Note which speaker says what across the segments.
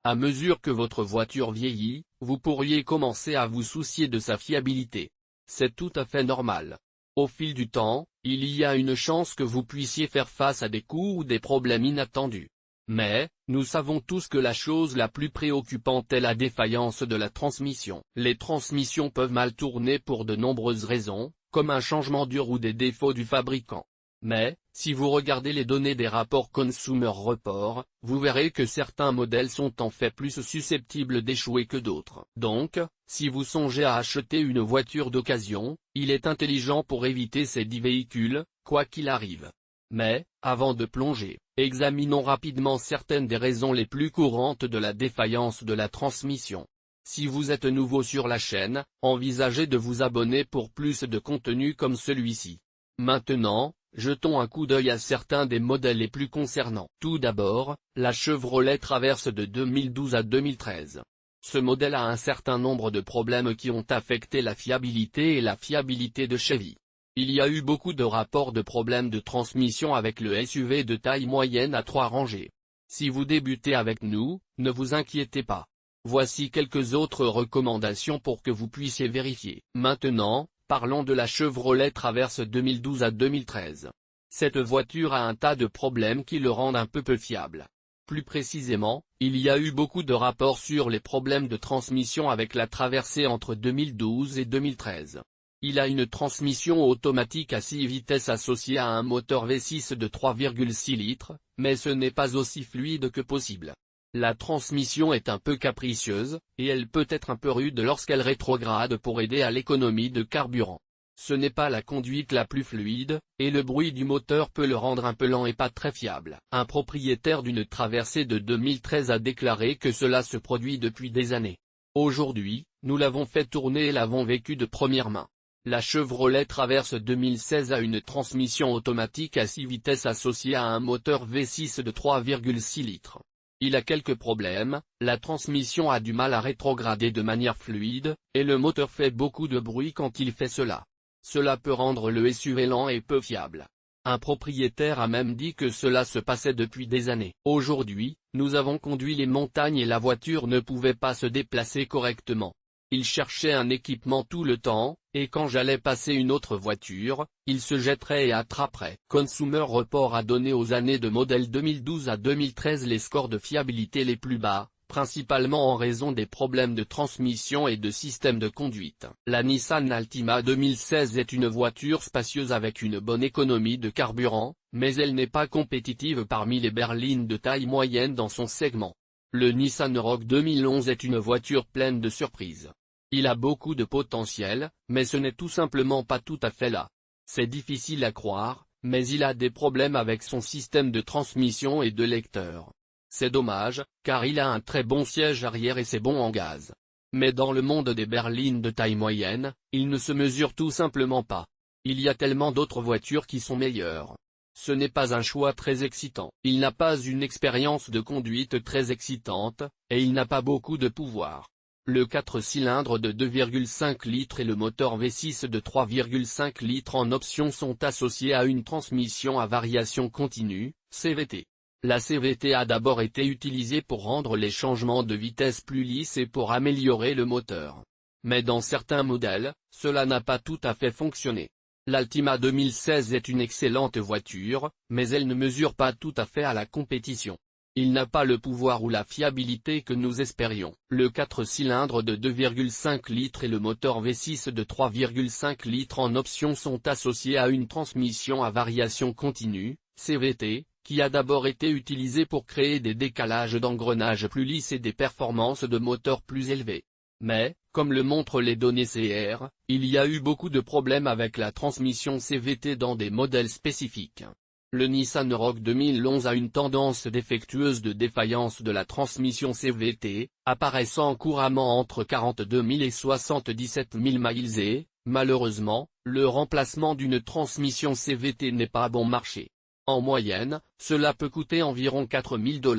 Speaker 1: À mesure que votre voiture vieillit, vous pourriez commencer à vous soucier de sa fiabilité. C'est tout à fait normal. Au fil du temps, il y a une chance que vous puissiez faire face à des coups ou des problèmes inattendus. Mais, nous savons tous que la chose la plus préoccupante est la défaillance de la transmission. Les transmissions peuvent mal tourner pour de nombreuses raisons, comme un changement dur ou des défauts du fabricant. Mais, si vous regardez les données des rapports Consumer Report, vous verrez que certains modèles sont en fait plus susceptibles d'échouer que d'autres. Donc, si vous songez à acheter une voiture d'occasion, il est intelligent pour éviter ces 10 véhicules, quoi qu'il arrive. Mais, avant de plonger, examinons rapidement certaines des raisons les plus courantes de la défaillance de la transmission. Si vous êtes nouveau sur la chaîne, envisagez de vous abonner pour plus de contenu comme celui-ci. Maintenant, jetons un coup d'œil à certains des modèles les plus concernants. Tout d'abord, la Chevrolet Traverse de 2012 à 2013. Ce modèle a un certain nombre de problèmes qui ont affecté la fiabilité et la fiabilité de Chevy. Il y a eu beaucoup de rapports de problèmes de transmission avec le SUV de taille moyenne à 3 rangées. Si vous débutez avec nous, ne vous inquiétez pas. Voici quelques autres recommandations pour que vous puissiez vérifier. Maintenant, parlons de la Chevrolet Traverse 2012 à 2013. Cette voiture a un tas de problèmes qui le rendent un peu fiable. Plus précisément, il y a eu beaucoup de rapports sur les problèmes de transmission avec la traversée entre 2012 et 2013. Il a une transmission automatique à 6 vitesses associée à un moteur V6 de 3,6 litres, mais ce n'est pas aussi fluide que possible. La transmission est un peu capricieuse, et elle peut être un peu rude lorsqu'elle rétrograde pour aider à l'économie de carburant. Ce n'est pas la conduite la plus fluide, et le bruit du moteur peut le rendre un peu lent et pas très fiable. Un propriétaire d'une traversée de 2013 a déclaré que cela se produit depuis des années. Aujourd'hui, nous l'avons fait tourner et l'avons vécu de première main. La Chevrolet Traverse 2016 a une transmission automatique à 6 vitesses associée à un moteur V6 de 3,6 litres. Il a quelques problèmes, la transmission a du mal à rétrograder de manière fluide, et le moteur fait beaucoup de bruit quand il fait cela. Cela peut rendre le SUV lent et peu fiable. Un propriétaire a même dit que cela se passait depuis des années. Aujourd'hui, nous avons conduit les montagnes et la voiture ne pouvait pas se déplacer correctement. Il cherchait un équipement tout le temps, et quand j'allais passer une autre voiture, il se jetterait et attraperait. Consumer Report a donné aux années de modèle 2012 à 2013 les scores de fiabilité les plus bas, principalement en raison des problèmes de transmission et de système de conduite. La Nissan Altima 2016 est une voiture spacieuse avec une bonne économie de carburant, mais elle n'est pas compétitive parmi les berlines de taille moyenne dans son segment. Le Nissan Rogue 2011 est une voiture pleine de surprises. Il a beaucoup de potentiel, mais ce n'est tout simplement pas tout à fait là. C'est difficile à croire, mais il a des problèmes avec son système de transmission et de lecteur. C'est dommage, car il a un très bon siège arrière et c'est bon en gaz. Mais dans le monde des berlines de taille moyenne, il ne se mesure tout simplement pas. Il y a tellement d'autres voitures qui sont meilleures. Ce n'est pas un choix très excitant. Il n'a pas une expérience de conduite très excitante, et il n'a pas beaucoup de pouvoir. Le 4 cylindres de 2,5 litres et le moteur V6 de 3,5 litres en option sont associés à une transmission à variation continue, CVT. La CVT a d'abord été utilisée pour rendre les changements de vitesse plus lisses et pour améliorer le moteur. Mais dans certains modèles, cela n'a pas tout à fait fonctionné. L'Altima 2016 est une excellente voiture, mais elle ne mesure pas tout à fait à la compétition. Il n'a pas le pouvoir ou la fiabilité que nous espérions. Le 4 cylindres de 2,5 litres et le moteur V6 de 3,5 litres en option sont associés à une transmission à variation continue, CVT, qui a d'abord été utilisée pour créer des décalages d'engrenages plus lisses et des performances de moteur plus élevées. Mais, comme le montrent les données CR, il y a eu beaucoup de problèmes avec la transmission CVT dans des modèles spécifiques. Le Nissan Rogue 2011 a une tendance défectueuse de défaillance de la transmission CVT, apparaissant couramment entre 42 000 et 77 000 miles et, malheureusement, le remplacement d'une transmission CVT n'est pas bon marché. En moyenne, cela peut coûter environ $4 000.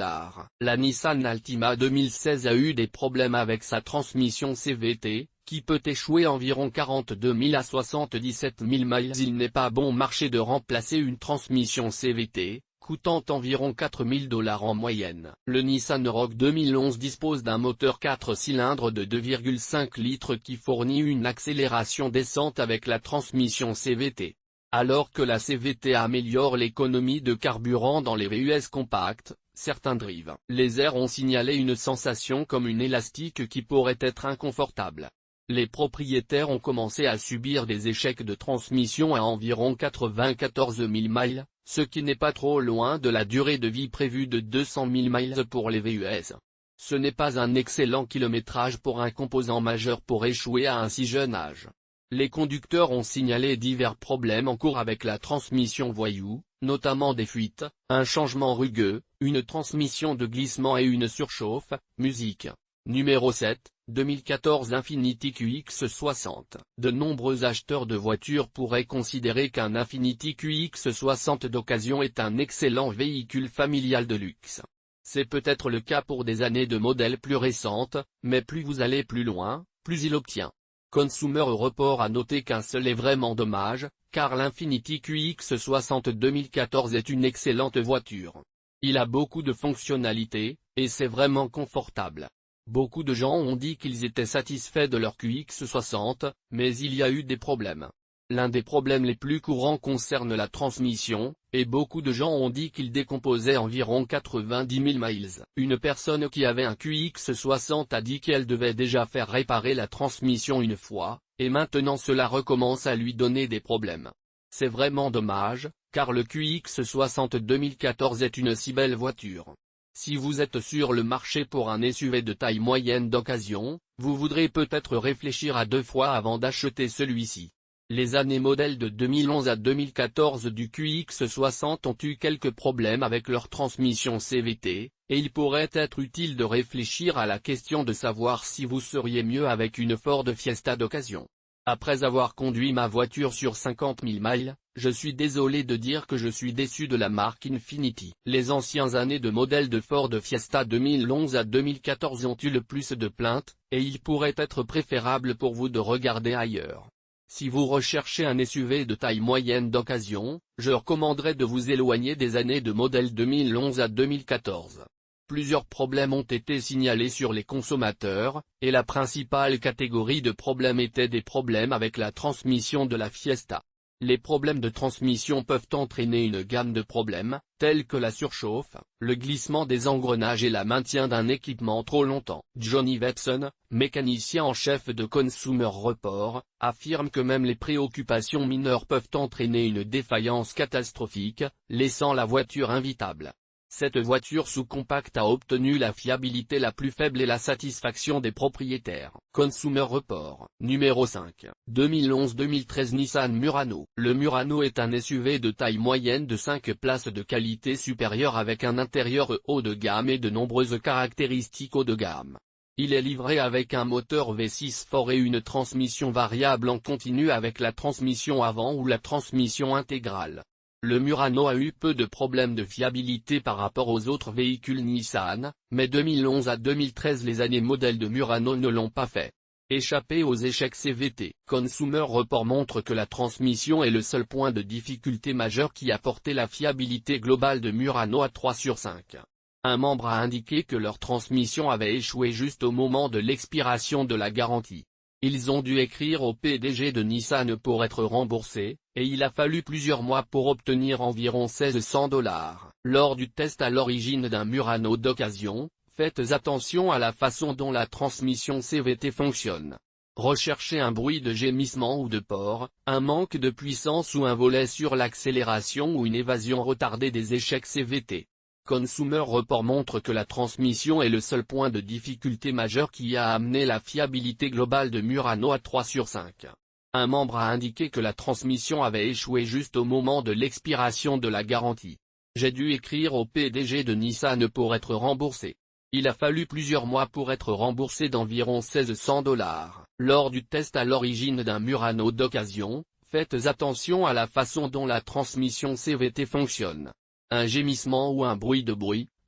Speaker 1: La Nissan Altima 2016 a eu des problèmes avec sa transmission CVT, qui peut échouer environ 42 000 à 77 000 miles. Il n'est pas bon marché de remplacer une transmission CVT, coûtant environ 4 000 $ en moyenne. Le Nissan Rogue 2011 dispose d'un moteur 4 cylindres de 2,5 litres qui fournit une accélération décente avec la transmission CVT. Alors que la CVT améliore l'économie de carburant dans les VUS compacts, certains drives laser ont signalé une sensation comme une élastique qui pourrait être inconfortable. Les propriétaires ont commencé à subir des échecs de transmission à environ 94 000 miles, ce qui n'est pas trop loin de la durée de vie prévue de 200 000 miles pour les VUS. Ce n'est pas un excellent kilométrage pour un composant majeur pour échouer à un si jeune âge. Les conducteurs ont signalé divers problèmes en cours avec la transmission voyou, notamment des fuites, un changement rugueux, une transmission de glissement et une surchauffe. Musique. Numéro 7, 2014 Infiniti QX60. De nombreux acheteurs de voitures pourraient considérer qu'un Infiniti QX60 d'occasion est un excellent véhicule familial de luxe. C'est peut-être le cas pour des années de modèles plus récentes, mais plus vous allez plus loin, plus il obtient. Consumer Report a noté qu'un seul est vraiment dommage, car l'Infiniti QX60 2014 est une excellente voiture. Il a beaucoup de fonctionnalités, et c'est vraiment confortable. Beaucoup de gens ont dit qu'ils étaient satisfaits de leur QX60, mais il y a eu des problèmes. L'un des problèmes les plus courants concerne la transmission, et beaucoup de gens ont dit qu'il décomposait environ 90 000 miles. Une personne qui avait un QX60 a dit qu'elle devait déjà faire réparer la transmission une fois, et maintenant cela recommence à lui donner des problèmes. C'est vraiment dommage, car le QX60 2014 est une si belle voiture. Si vous êtes sur le marché pour un SUV de taille moyenne d'occasion, vous voudrez peut-être réfléchir à 2 fois avant d'acheter celui-ci. Les années modèles de 2011 à 2014 du QX60 ont eu quelques problèmes avec leur transmission CVT, et il pourrait être utile de réfléchir à la question de savoir si vous seriez mieux avec une Ford Fiesta d'occasion. Après avoir conduit ma voiture sur 50 000 miles, je suis désolé de dire que je suis déçu de la marque Infiniti. Les anciennes années de modèles de Ford Fiesta 2011 à 2014 ont eu le plus de plaintes, et il pourrait être préférable pour vous de regarder ailleurs. Si vous recherchez un SUV de taille moyenne d'occasion, je recommanderais de vous éloigner des années de modèles 2011 à 2014. Plusieurs problèmes ont été signalés sur les consommateurs, et la principale catégorie de problèmes était des problèmes avec la transmission de la Fiesta. Les problèmes de transmission peuvent entraîner une gamme de problèmes, tels que la surchauffe, le glissement des engrenages et le maintien d'un équipement trop longtemps. Johnny Webson, mécanicien en chef de Consumer Report, affirme que même les préoccupations mineures peuvent entraîner une défaillance catastrophique, laissant la voiture invitable. Cette voiture sous-compacte a obtenu la fiabilité la plus faible et la satisfaction des propriétaires. Consumer Report. Numéro 5. 2011-2013 Nissan Murano. Le Murano est un SUV de taille moyenne de 5 places de qualité supérieure avec un intérieur haut de gamme et de nombreuses caractéristiques haut de gamme. Il est livré avec un moteur V6 fort et une transmission variable en continu avec la transmission avant ou la transmission intégrale. Le Murano a eu peu de problèmes de fiabilité par rapport aux autres véhicules Nissan, mais 2011 à 2013 les années modèles de Murano ne l'ont pas fait. Échappé aux échecs CVT. Consumer Report montre que la transmission est le seul point de difficulté majeur qui a porté la fiabilité globale de Murano à 3 sur 5. Un membre a indiqué que leur transmission avait échoué juste au moment de l'expiration de la garantie. Ils ont dû écrire au PDG de Nissan pour être remboursés, et il a fallu plusieurs mois pour obtenir environ 1600 $. Lors du test à l'origine d'un Murano d'occasion, faites attention à la façon dont la transmission CVT fonctionne. Recherchez un bruit de gémissement ou de port, un manque de puissance ou un volet sur l'accélération ou une évasion retardée des échecs CVT. Consumer Report montre que la transmission est le seul point de difficulté majeur qui a amené la fiabilité globale de Murano à 3 sur 5. Un membre a indiqué que la transmission avait échoué juste au moment de l'expiration de la garantie. J'ai dû écrire au PDG de Nissan pour être remboursé. Il a fallu plusieurs mois pour être remboursé d'environ 1600 $. Lors du test à l'origine d'un Murano d'occasion, faites attention à la façon dont la transmission CVT fonctionne. Un gémissement ou un bruit,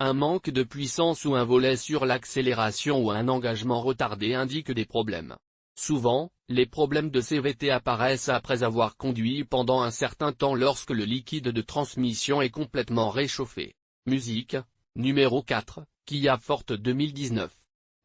Speaker 1: un manque de puissance ou un volet sur l'accélération ou un engagement retardé indiquent des problèmes. Souvent, les problèmes de CVT apparaissent après avoir conduit pendant un certain temps lorsque le liquide de transmission est complètement réchauffé. Musique. Numéro 4, Kia Forte 2019.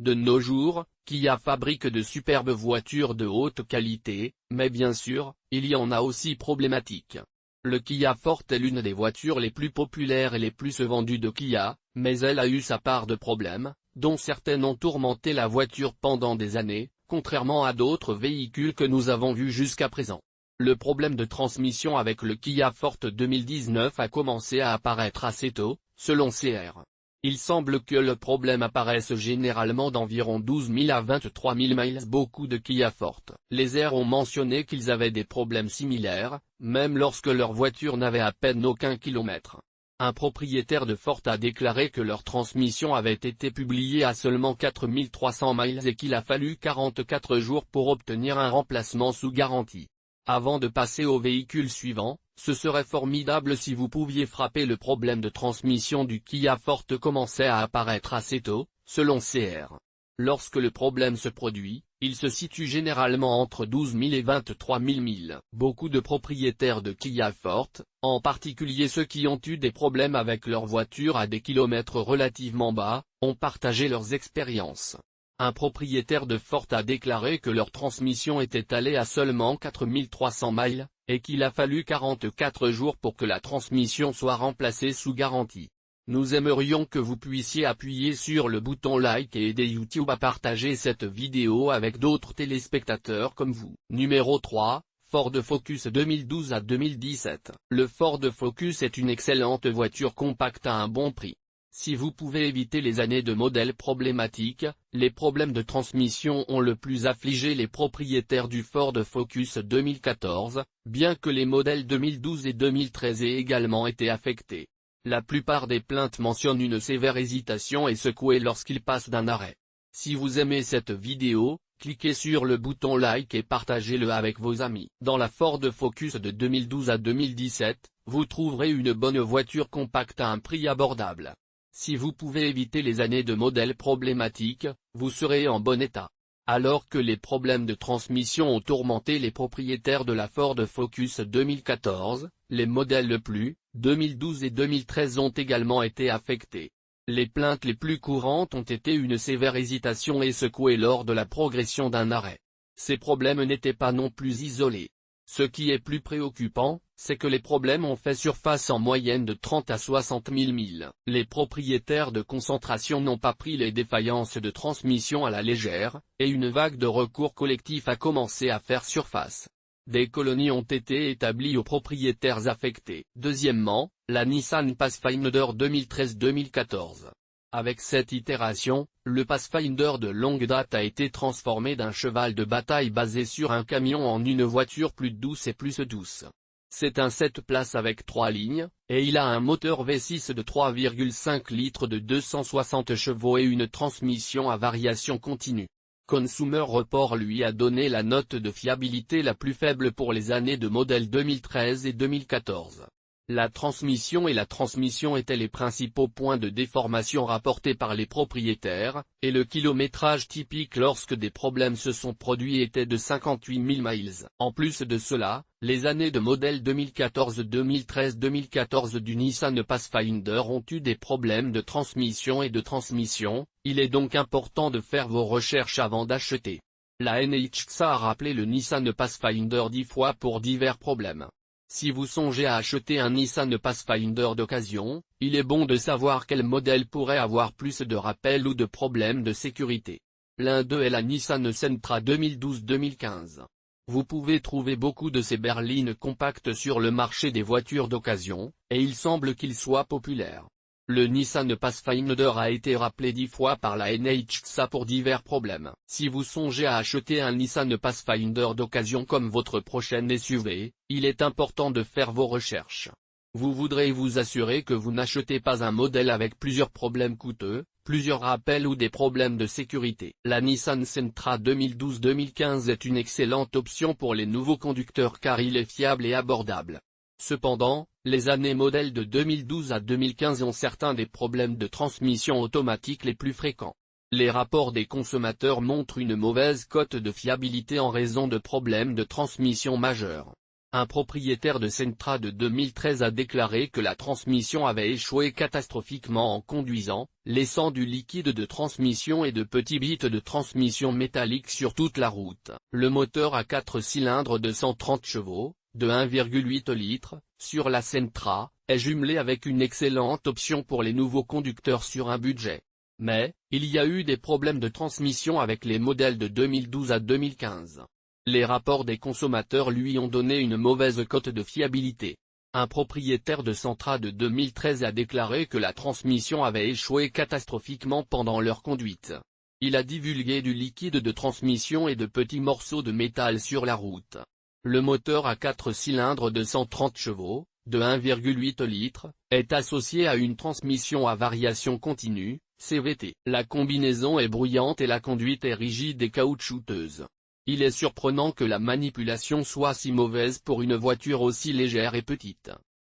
Speaker 1: De nos jours, Kia fabrique de superbes voitures de haute qualité, mais bien sûr, il y en a aussi problématiques. Le Kia Forte est l'une des voitures les plus populaires et les plus vendues de Kia, mais elle a eu sa part de problèmes, dont certaines ont tourmenté la voiture pendant des années, contrairement à d'autres véhicules que nous avons vus jusqu'à présent. Le problème de transmission avec le Kia Forte 2019 a commencé à apparaître assez tôt, selon CR. Il semble que le problème apparaisse généralement d'environ 12 000 à 23 000 miles. Beaucoup de Kia Forte. Les airs ont mentionné qu'ils avaient des problèmes similaires, même lorsque leur voiture n'avait à peine aucun kilomètre. Un propriétaire de Forte a déclaré que leur transmission avait été publiée à seulement 4 300 miles et qu'il a fallu 44 jours pour obtenir un remplacement sous garantie. Avant de passer au véhicule suivant, ce serait formidable si vous pouviez frapper. Le problème de transmission du Kia Forte commençait à apparaître assez tôt, selon CR. Lorsque le problème se produit, il se situe généralement entre 12 000 et 23 000 milles. Beaucoup de propriétaires de Kia Forte, en particulier ceux qui ont eu des problèmes avec leur voiture à des kilomètres relativement bas, ont partagé leurs expériences. Un propriétaire de Forte a déclaré que leur transmission était allée à seulement 4 300 miles, et qu'il a fallu 44 jours pour que la transmission soit remplacée sous garantie. Nous aimerions que vous puissiez appuyer sur le bouton like et aider YouTube à partager cette vidéo avec d'autres téléspectateurs comme vous. Numéro 3, Ford Focus 2012 à 2017. Le Ford Focus est une excellente voiture compacte à un bon prix. Si vous pouvez éviter les années de modèles problématiques, les problèmes de transmission ont le plus affligé les propriétaires du Ford Focus 2014, bien que les modèles 2012 et 2013 aient également été affectés. La plupart des plaintes mentionnent une sévère hésitation et secouée lorsqu'ils passent d'un arrêt. Si vous aimez cette vidéo, cliquez sur le bouton like et partagez-le avec vos amis. Dans la Ford Focus de 2012 à 2017, vous trouverez une bonne voiture compacte à un prix abordable. Si vous pouvez éviter les années de modèles problématiques, vous serez en bon état. Alors que les problèmes de transmission ont tourmenté les propriétaires de la Ford Focus 2014, les modèles plus, 2012 et 2013 ont également été affectés. Les plaintes les plus courantes ont été une sévère hésitation et secouée lors de la progression d'un arrêt. Ces problèmes n'étaient pas non plus isolés. Ce qui est plus préoccupant, c'est que les problèmes ont fait surface en moyenne de 30 à 60 000 milles. Les propriétaires de concentration n'ont pas pris les défaillances de transmission à la légère, et une vague de recours collectifs a commencé à faire surface. Des colonies ont été établies aux propriétaires affectés. Deuxièmement, la Nissan Pathfinder 2013-2014. Avec cette itération, le Pathfinder de longue date a été transformé d'un cheval de bataille basé sur un camion en une voiture plus douce et plus douce. C'est un 7 places avec 3 lignes, et il a un moteur V6 de 3,5 litres de 260 chevaux et une transmission à variation continue. Consumer Report lui a donné la note de fiabilité la plus faible pour les années de modèle 2013 et 2014. La transmission et la transmission étaient les principaux points de déformation rapportés par les propriétaires, et le kilométrage typique lorsque des problèmes se sont produits était de 58 000 miles. En plus de cela, les années de modèle 2014, 2013, 2014 du Nissan Pathfinder ont eu des problèmes de transmission et de transmission. Il est donc important de faire vos recherches avant d'acheter. La NHTSA a rappelé le Nissan Pathfinder 10 fois pour divers problèmes. Si vous songez à acheter un Nissan Pathfinder d'occasion, il est bon de savoir quel modèle pourrait avoir plus de rappels ou de problèmes de sécurité. L'un d'eux est la Nissan Sentra 2012-2015. Vous pouvez trouver beaucoup de ces berlines compactes sur le marché des voitures d'occasion, et il semble qu'ils soient populaires. Le Nissan Pathfinder a été rappelé 10 fois par la NHTSA pour divers problèmes. Si vous songez à acheter un Nissan Pathfinder d'occasion comme votre prochaine SUV, il est important de faire vos recherches. Vous voudrez vous assurer que vous n'achetez pas un modèle avec plusieurs problèmes coûteux, plusieurs rappels ou des problèmes de sécurité. La Nissan Sentra 2012-2015 est une excellente option pour les nouveaux conducteurs car il est fiable et abordable. Cependant, les années modèles de 2012 à 2015 ont certains des problèmes de transmission automatique les plus fréquents. Les rapports des consommateurs montrent une mauvaise cote de fiabilité en raison de problèmes de transmission majeurs. Un propriétaire de Sentra de 2013 a déclaré que la transmission avait échoué catastrophiquement en conduisant, laissant du liquide de transmission et de petits bits de transmission métallique sur toute la route. Le moteur à 4 cylindres de 130 chevaux, de 1,8 litres, sur la Sentra, est jumelé avec une excellente option pour les nouveaux conducteurs sur un budget. Mais, il y a eu des problèmes de transmission avec les modèles de 2012 à 2015. Les rapports des consommateurs lui ont donné une mauvaise cote de fiabilité. Un propriétaire de Sentra de 2013 a déclaré que la transmission avait échoué catastrophiquement pendant leur conduite. Il a divulgué du liquide de transmission et de petits morceaux de métal sur la route. Le moteur à 4 cylindres de 130 chevaux, de 1,8 litres, est associé à une transmission à variation continue, CVT. La combinaison est bruyante et la conduite est rigide et caoutchouteuse. Il est surprenant que la manipulation soit si mauvaise pour une voiture aussi légère et petite.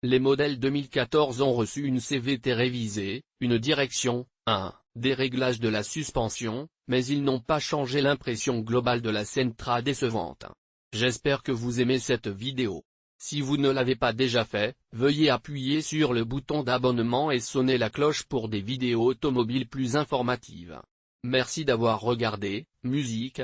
Speaker 1: Les modèles 2014 ont reçu une CVT révisée, une direction, des réglages de la suspension, mais ils n'ont pas changé l'impression globale de la Sentra décevante. J'espère que vous aimez cette vidéo. Si vous ne l'avez pas déjà fait, veuillez appuyer sur le bouton d'abonnement et sonner la cloche pour des vidéos automobiles plus informatives. Merci d'avoir regardé. Musique,